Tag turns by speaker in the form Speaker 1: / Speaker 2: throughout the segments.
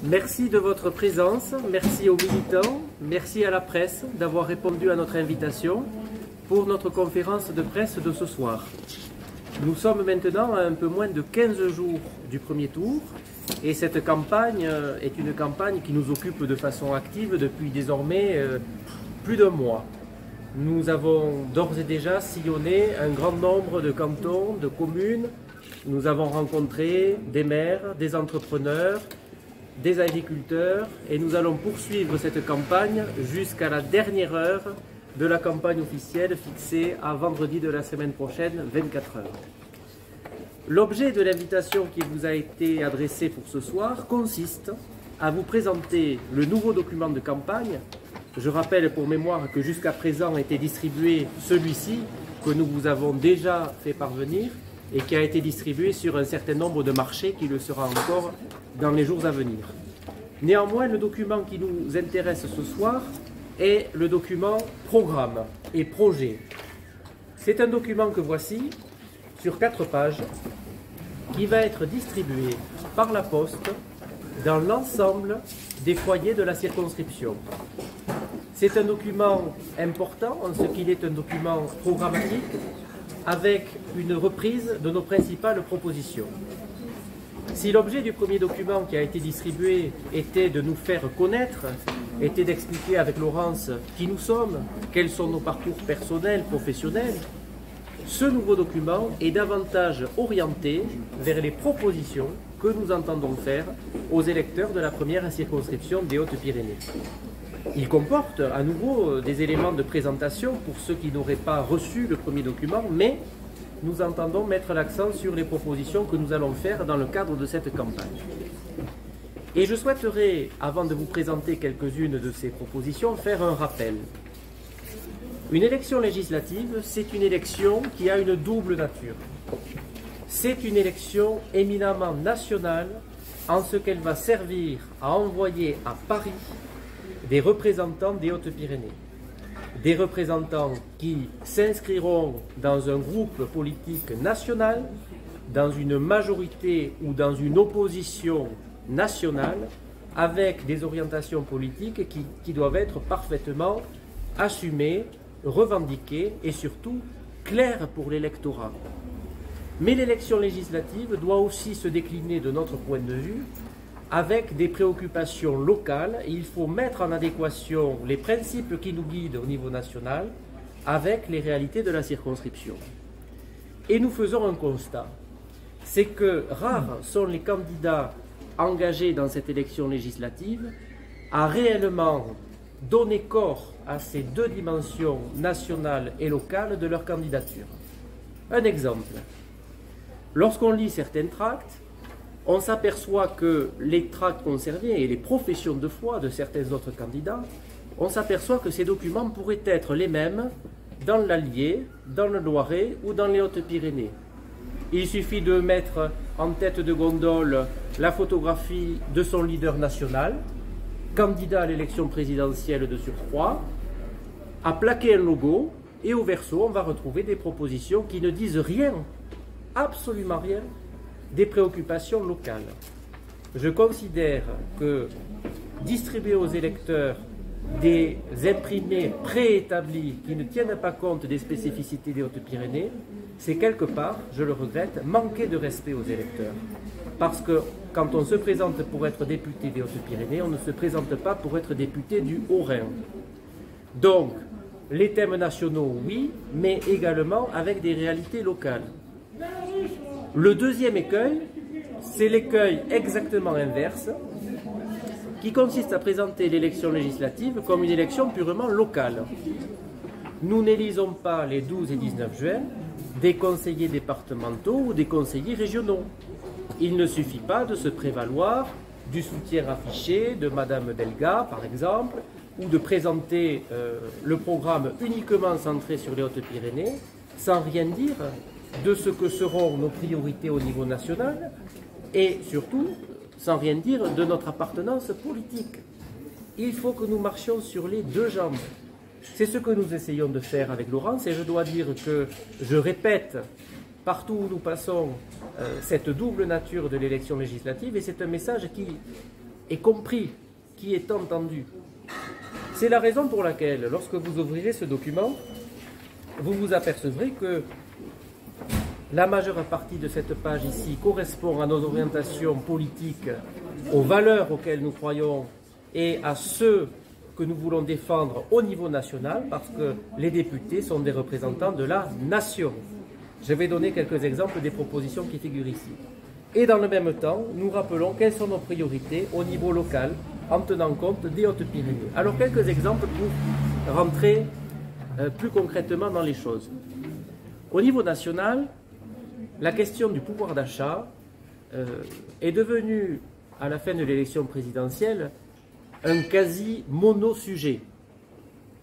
Speaker 1: Merci de votre présence, merci aux militants, merci à la presse d'avoir répondu à notre invitation pour notre conférence de presse de ce soir. Nous sommes maintenant à un peu moins de 15 jours du premier tour et cette campagne est une campagne qui nous occupe de façon active depuis désormais plus d'un mois. Nous avons d'ores et déjà sillonné un grand nombre de cantons, de communes. Nous avons rencontré des maires, des entrepreneurs, des agriculteurs et nous allons poursuivre cette campagne jusqu'à la dernière heure de la campagne officielle fixée à vendredi de la semaine prochaine, 24 heures. L'objet de l'invitation qui vous a été adressée pour ce soir consiste à vous présenter le nouveau document de campagne. Je rappelle pour mémoire que jusqu'à présent était distribué celui-ci que nous vous avons déjà fait parvenir et qui a été distribué sur un certain nombre de marchés qui le sera encore dans les jours à venir. Néanmoins, le document qui nous intéresse ce soir est le document programme et projet. C'est un document que voici sur 4 pages qui va être distribué par la poste dans l'ensemble des foyers de la circonscription. C'est un document important en ce qu'il est un document programmatique avec une reprise de nos principales propositions. Si l'objet du premier document qui a été distribué était de nous faire connaître, était d'expliquer avec Laurence qui nous sommes, quels sont nos parcours personnels, professionnels, ce nouveau document est davantage orienté vers les propositions que nous entendons faire aux électeurs de la première circonscription des Hautes-Pyrénées. Il comporte à nouveau des éléments de présentation pour ceux qui n'auraient pas reçu le premier document, mais nous entendons mettre l'accent sur les propositions que nous allons faire dans le cadre de cette campagne. Et je souhaiterais, avant de vous présenter quelques-unes de ces propositions, faire un rappel. Une élection législative, c'est une élection qui a une double nature. C'est une élection éminemment nationale en ce qu'elle va servir à envoyer à Paris des représentants des Hautes-Pyrénées. Des représentants qui s'inscriront dans un groupe politique national, dans une majorité ou dans une opposition nationale, avec des orientations politiques qui doivent être parfaitement assumées, revendiquées et surtout claires pour l'électorat. Mais l'élection législative doit aussi se décliner de notre point de vue avec des préoccupations locales. Il faut mettre en adéquation les principes qui nous guident au niveau national avec les réalités de la circonscription. Et nous faisons un constat, c'est que rares sont les candidats engagés dans cette élection législative à réellement donner corps à ces deux dimensions nationales et locales de leur candidature. Un exemple, lorsqu'on lit certains tracts, on s'aperçoit que les tracts conservés et les professions de foi de certains autres candidats, on s'aperçoit que ces documents pourraient être les mêmes dans l'Allier, dans le Loiret ou dans les Hautes-Pyrénées. Il suffit de mettre en tête de gondole la photographie de son leader national, candidat à l'élection présidentielle de surcroît, à plaquer un logo et au verso on va retrouver des propositions qui ne disent rien, absolument rien, des préoccupations locales. Je considère que distribuer aux électeurs des imprimés préétablis qui ne tiennent pas compte des spécificités des Hautes-Pyrénées, c'est quelque part, je le regrette, manquer de respect aux électeurs. Parce que quand on se présente pour être député des Hautes-Pyrénées, on ne se présente pas pour être député du Haut-Rhin. Donc, les thèmes nationaux, oui, mais également avec des réalités locales. Le deuxième écueil, c'est l'écueil exactement inverse, qui consiste à présenter l'élection législative comme une élection purement locale. Nous n'élisons pas les 12 et 19 juin des conseillers départementaux ou des conseillers régionaux. Il ne suffit pas de se prévaloir du soutien affiché de Madame Delga, par exemple, ou de présenter le programme uniquement centré sur les Hautes-Pyrénées, sans rien dire de ce que seront nos priorités au niveau national et surtout sans rien dire de notre appartenance politique. Il faut que nous marchions sur les deux jambes. C'est ce que nous essayons de faire avec Laurence et je dois dire que je répète partout où nous passons cette double nature de l'élection législative, et c'est un message qui est compris, qui est entendu. C'est la raison pour laquelle, lorsque vous ouvrirez ce document, vous vous apercevrez que la majeure partie de cette page ici correspond à nos orientations politiques, aux valeurs auxquelles nous croyons et à ceux que nous voulons défendre au niveau national, parce que les députés sont des représentants de la nation. Je vais donner quelques exemples des propositions qui figurent ici. Et dans le même temps, nous rappelons quelles sont nos priorités au niveau local, en tenant compte des Hautes-Pyrénées. Alors, quelques exemples pour rentrer plus concrètement dans les choses. Au niveau national, la question du pouvoir d'achat est devenue, à la fin de l'élection présidentielle, un quasi-mono-sujet.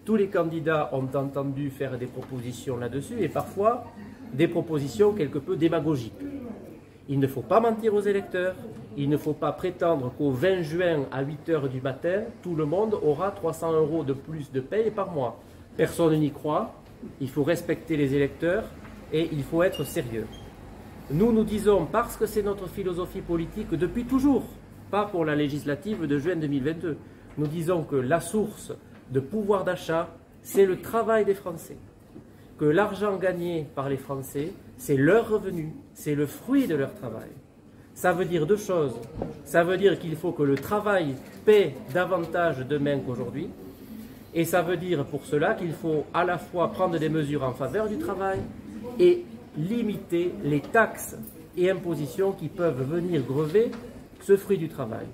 Speaker 1: Tous les candidats ont entendu faire des propositions là-dessus, et parfois des propositions quelque peu démagogiques. Il ne faut pas mentir aux électeurs, il ne faut pas prétendre qu'au 20 juin à 8 h du matin, tout le monde aura 300 € de plus de paye par mois. Personne n'y croit, il faut respecter les électeurs et il faut être sérieux. Nous disons, parce que c'est notre philosophie politique depuis toujours, pas pour la législative de juin 2022, nous disons que la source de pouvoir d'achat, c'est le travail des Français. Que l'argent gagné par les Français, c'est leur revenu, c'est le fruit de leur travail. Ça veut dire deux choses. Ça veut dire qu'il faut que le travail paie davantage demain qu'aujourd'hui. Et ça veut dire pour cela qu'il faut à la fois prendre des mesures en faveur du travail et limiter les taxes et impositions qui peuvent venir grever ce fruit du travail.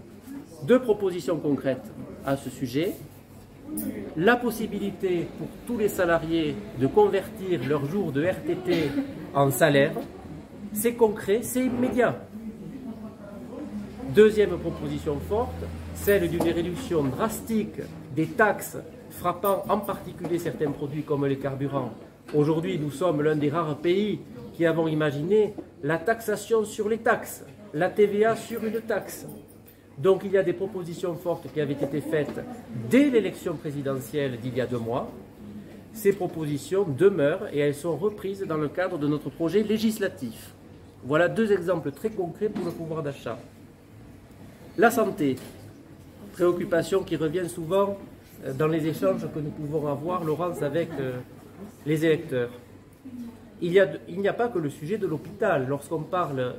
Speaker 1: Deux propositions concrètes à ce sujet. La possibilité pour tous les salariés de convertir leurs jours de RTT en salaire, c'est concret, c'est immédiat. Deuxième proposition forte, celle d'une réduction drastique des taxes frappant en particulier certains produits comme les carburants. Aujourd'hui, nous sommes l'un des rares pays qui avons imaginé la taxation sur les taxes, la TVA sur une taxe. Donc il y a des propositions fortes qui avaient été faites dès l'élection présidentielle d'il y a 2 mois. Ces propositions demeurent et elles sont reprises dans le cadre de notre projet législatif. Voilà 2 exemples très concrets pour le pouvoir d'achat. La santé, préoccupation qui revient souvent dans les échanges que nous pouvons avoir, Laurence, avec les électeurs. Il n'y a pas que le sujet de l'hôpital. Lorsqu'on parle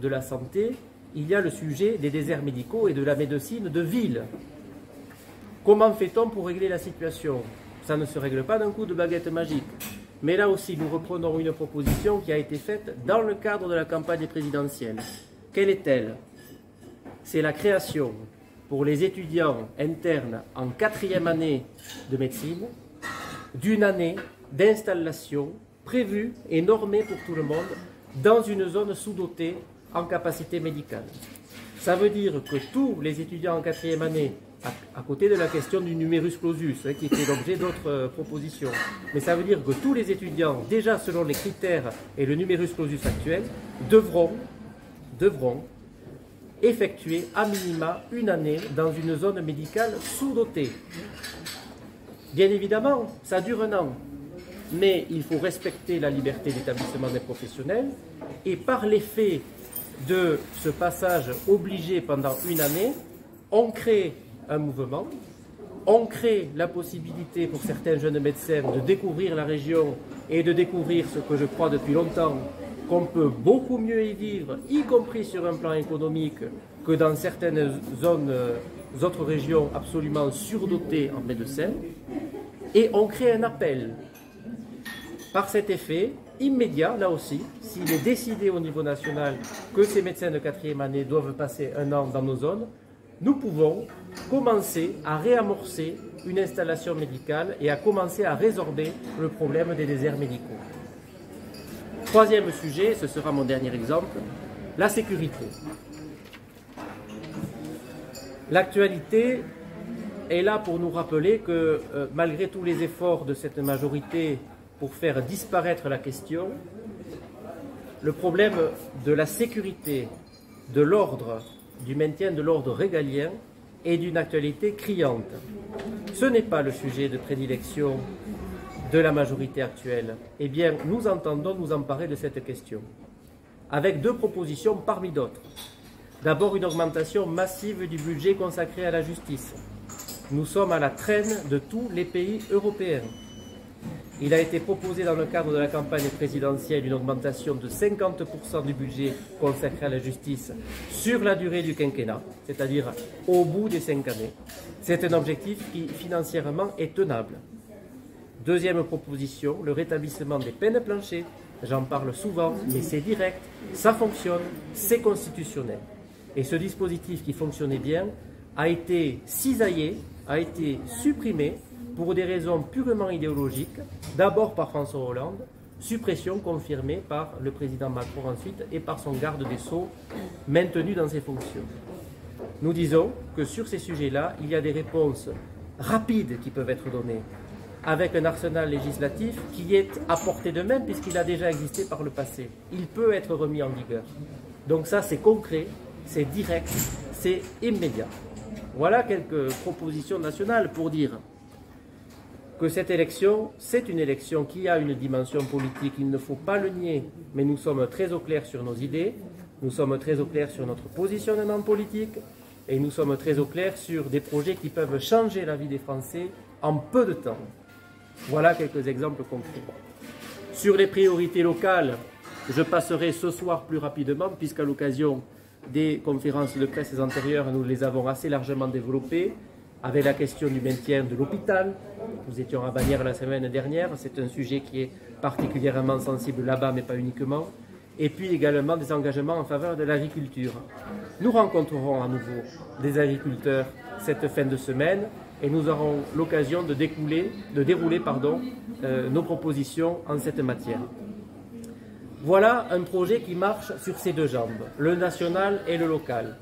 Speaker 1: de la santé, il y a le sujet des déserts médicaux et de la médecine de ville. Comment fait-on pour régler la situation? Ça ne se règle pas d'un coup de baguette magique. Mais là aussi, nous reprenons une proposition qui a été faite dans le cadre de la campagne présidentielle. Quelle est-elle? C'est la création pour les étudiants internes en 4e année de médecine d'une année d'installation prévue et normée pour tout le monde dans une zone sous-dotée en capacité médicale. Ça veut dire que tous les étudiants en 4e année, à côté de la question du numerus clausus, qui était l'objet d'autres propositions, mais ça veut dire que tous les étudiants, déjà selon les critères et le numerus clausus actuel, devront effectuer à minima une année dans une zone médicale sous-dotée. Bien évidemment, ça dure 1 an, mais il faut respecter la liberté d'établissement des professionnels, et par l'effet de ce passage obligé pendant 1 année, on crée un mouvement, on crée la possibilité pour certains jeunes médecins de découvrir la région et de découvrir ce que je crois depuis longtemps, qu'on peut beaucoup mieux y vivre, y compris sur un plan économique, que dans certaines zones, autres régions absolument surdotées en médecins, et on crée un appel. Par cet effet immédiat, là aussi, s'il est décidé au niveau national que ces médecins de 4e année doivent passer 1 an dans nos zones, nous pouvons commencer à réamorcer une installation médicale et à commencer à résorber le problème des déserts médicaux. 3e sujet, ce sera mon dernier exemple, la sécurité. L'actualité est là pour nous rappeler que malgré tous les efforts de cette majorité pour faire disparaître la question, le problème de la sécurité, de l'ordre, du maintien de l'ordre régalien est d'une actualité criante. Ce n'est pas le sujet de prédilection de la majorité actuelle, eh bien, nous entendons nous emparer de cette question, avec deux propositions parmi d'autres. D'abord, une augmentation massive du budget consacré à la justice. Nous sommes à la traîne de tous les pays européens. Il a été proposé dans le cadre de la campagne présidentielle une augmentation de 50% du budget consacré à la justice sur la durée du quinquennat, c'est-à-dire au bout des 5 années. C'est un objectif qui financièrement est tenable. Deuxième proposition, le rétablissement des peines planchers. J'en parle souvent, mais c'est direct, ça fonctionne, c'est constitutionnel. Et ce dispositif qui fonctionnait bien a été cisaillé, a été supprimé pour des raisons purement idéologiques, d'abord par François Hollande, suppression confirmée par le président Macron ensuite et par son garde des Sceaux maintenu dans ses fonctions. Nous disons que sur ces sujets-là, il y a des réponses rapides qui peuvent être données, avec un arsenal législatif qui est à portée de main puisqu'il a déjà existé par le passé. Il peut être remis en vigueur. Donc ça, c'est concret, c'est direct, c'est immédiat. Voilà quelques propositions nationales pour dire que cette élection, c'est une élection qui a une dimension politique, il ne faut pas le nier, mais nous sommes très au clair sur nos idées, nous sommes très au clair sur notre positionnement politique, et nous sommes très au clair sur des projets qui peuvent changer la vie des Français en peu de temps. Voilà quelques exemples concrets. Sur les priorités locales, je passerai ce soir plus rapidement, puisqu'à l'occasion des conférences de presse antérieures, nous les avons assez largement développées, avec la question du maintien de l'hôpital. Nous étions à Bagnères la semaine dernière, c'est un sujet qui est particulièrement sensible là-bas, mais pas uniquement. Et puis également des engagements en faveur de l'agriculture. Nous rencontrerons à nouveau des agriculteurs cette fin de semaine et nous aurons l'occasion de dérouler nos propositions en cette matière. Voilà un projet qui marche sur ses deux jambes, le national et le local.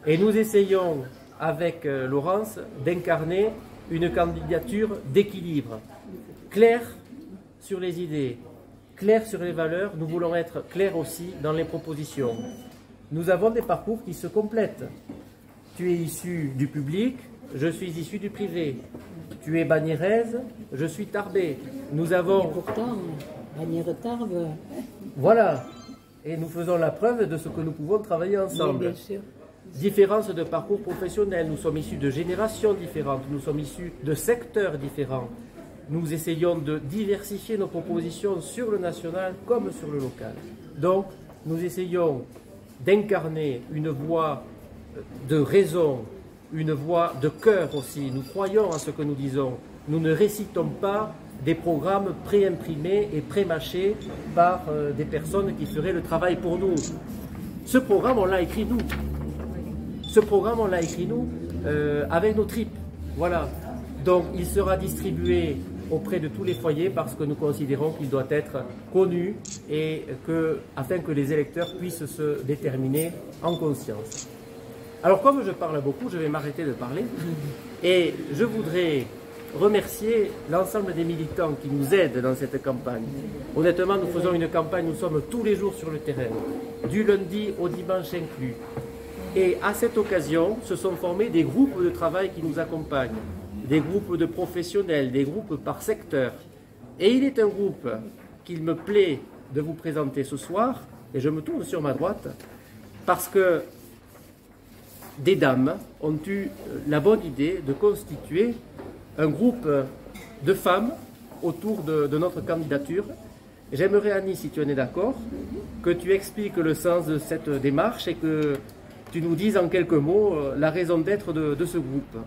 Speaker 1: Et nous essayons avec Laurence d'incarner une candidature d'équilibre, claire sur les idées, claire sur les valeurs. Nous voulons être clairs aussi dans les propositions. Nous avons des parcours qui se complètent. Tu es issu du public, je suis issu du privé. Tu es bagnéraise, je suis tarbé. Nous avons...
Speaker 2: Et pourtant, Bagnères-Tarbes...
Speaker 1: Voilà. Et nous faisons la preuve de ce que nous pouvons travailler ensemble.
Speaker 2: Oui, bien sûr.
Speaker 1: Différence de parcours professionnel, nous sommes issus de générations différentes, nous sommes issus de secteurs différents. Nous essayons de diversifier nos propositions sur le national comme sur le local. Donc, nous essayons d'incarner une voix de raison, une voix de cœur aussi. Nous croyons à ce que nous disons. Nous ne récitons pas des programmes pré-imprimés et pré-mâchés par des personnes qui feraient le travail pour nous. Ce programme, on l'a écrit nous. Ce programme, on l'a écrit nous avec nos tripes. Voilà. Donc, il sera distribué auprès de tous les foyers parce que nous considérons qu'il doit être connu et afin que les électeurs puissent se déterminer en conscience. Alors, comme je parle beaucoup, je vais m'arrêter de parler et je voudrais remercier l'ensemble des militants qui nous aident dans cette campagne. Honnêtement, nous faisons une campagne, nous sommes tous les jours sur le terrain, du lundi au dimanche inclus. Et à cette occasion, se sont formés des groupes de travail qui nous accompagnent, des groupes de professionnels, des groupes par secteur. Et il est un groupe qu'il me plaît de vous présenter ce soir, et je me tourne sur ma droite, parce que des dames ont eu la bonne idée de constituer un groupe de femmes autour de notre candidature. J'aimerais, Annie, si tu en es d'accord, que tu expliques le sens de cette démarche et que tu nous dises en quelques mots la raison d'être de ce groupe.